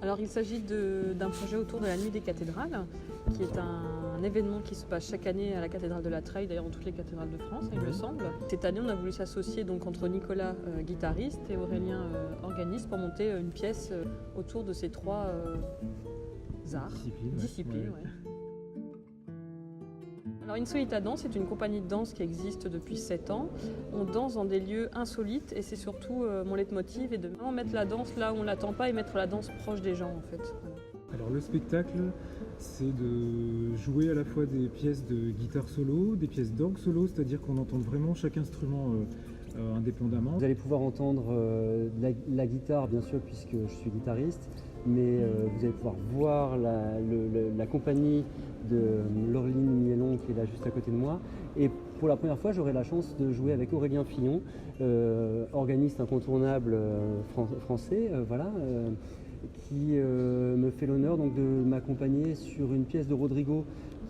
Alors il s'agit d'un projet autour de la Nuit des cathédrales, qui est un événement qui se passe chaque année à la cathédrale de la Treille, d'ailleurs dans toutes les cathédrales de France, il me semble. Cette année, on a voulu s'associer donc entre Nicolas, guitariste, et Aurélien, organiste, pour monter une pièce autour de ces trois arts, disciplines. Ouais. Alors Insolita Danse est une compagnie de danse qui existe depuis 7 ans. On danse dans des lieux insolites et c'est surtout mon leitmotiv est de vraiment mettre la danse là où on ne l'attend pas et mettre la danse proche des gens en fait. Voilà. Alors le spectacle, c'est de jouer à la fois des pièces de guitare solo, des pièces d'orgue solo, c'est-à-dire qu'on entend vraiment chaque instrument indépendamment. Vous allez pouvoir entendre la guitare bien sûr puisque je suis guitariste, mais vous allez pouvoir voir la compagnie de Laureline Miellon qui est là juste à côté de moi. Et pour la première fois, j'aurai la chance de jouer avec Aurélien Fillon, organiste incontournable français, qui me fait l'honneur donc de m'accompagner sur une pièce de Rodrigo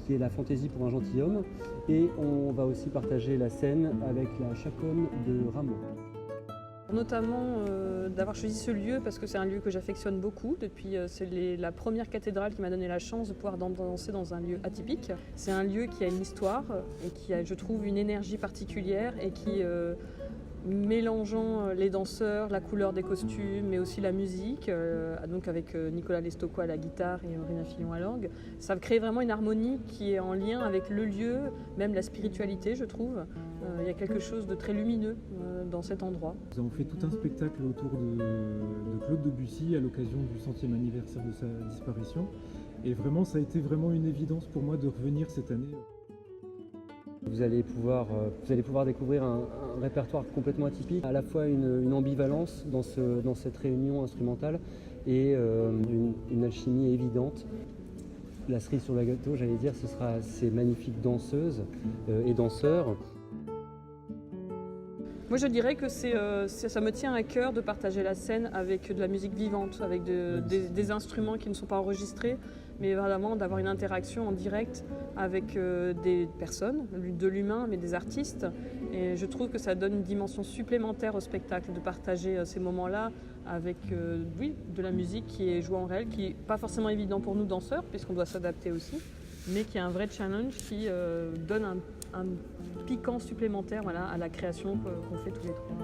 qui est la fantaisie pour un gentilhomme. Et on va aussi partager la scène avec la chaconne de Rameau. Notamment d'avoir choisi ce lieu parce que c'est un lieu que j'affectionne beaucoup. Depuis, c'est la première cathédrale qui m'a donné la chance de pouvoir danser dans un lieu atypique. C'est un lieu qui a une histoire et qui a, je trouve, une énergie particulière et qui, mélangeant les danseurs, la couleur des costumes, mais aussi la musique, donc avec Nicolas Lestocco à la guitare et Aurélien Fillon à l'orgue, ça crée vraiment une harmonie qui est en lien avec le lieu, même la spiritualité, je trouve. Il y a quelque chose de très lumineux dans cet endroit. Nous avons fait tout un spectacle autour de Claude Debussy à l'occasion du 100e anniversaire de sa disparition. Et vraiment, ça a été vraiment une évidence pour moi de revenir cette année. Vous allez pouvoir découvrir un répertoire complètement atypique, à la fois une ambivalence dans cette réunion instrumentale et une alchimie évidente. La cerise sur le gâteau, j'allais dire, ce sera ces magnifiques danseuses et danseurs. Moi je dirais que ça me tient à cœur de partager la scène avec de la musique vivante, avec des instruments qui ne sont pas enregistrés, mais vraiment d'avoir une interaction en direct avec des personnes, de l'humain, mais des artistes. Et je trouve que ça donne une dimension supplémentaire au spectacle, de partager ces moments-là avec de la musique qui est jouée en réel, qui n'est pas forcément évident pour nous danseurs, puisqu'on doit s'adapter aussi, mais qui est un vrai challenge qui donne un piquant supplémentaire à la création qu'on fait tous les trois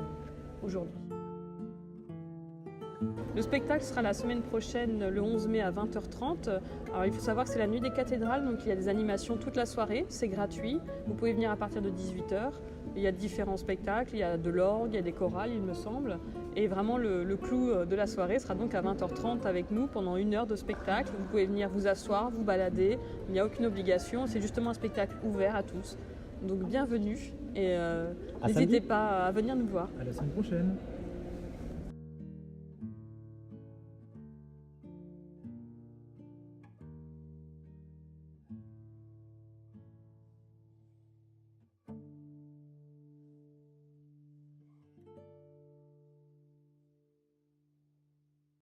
aujourd'hui. Le spectacle sera la semaine prochaine, le 11 mai à 20h30. Alors il faut savoir que c'est la Nuit des cathédrales, donc il y a des animations toute la soirée, c'est gratuit. Vous pouvez venir à partir de 18h. Il y a différents spectacles, il y a de l'orgue, il y a des chorales, il me semble. Et vraiment le clou de la soirée sera donc à 20h30 avec nous pendant 1 heure de spectacle. Vous pouvez venir vous asseoir, vous balader, il n'y a aucune obligation. C'est justement un spectacle ouvert à tous. Donc bienvenue et n'hésitez pas à venir nous voir. À la semaine prochaine.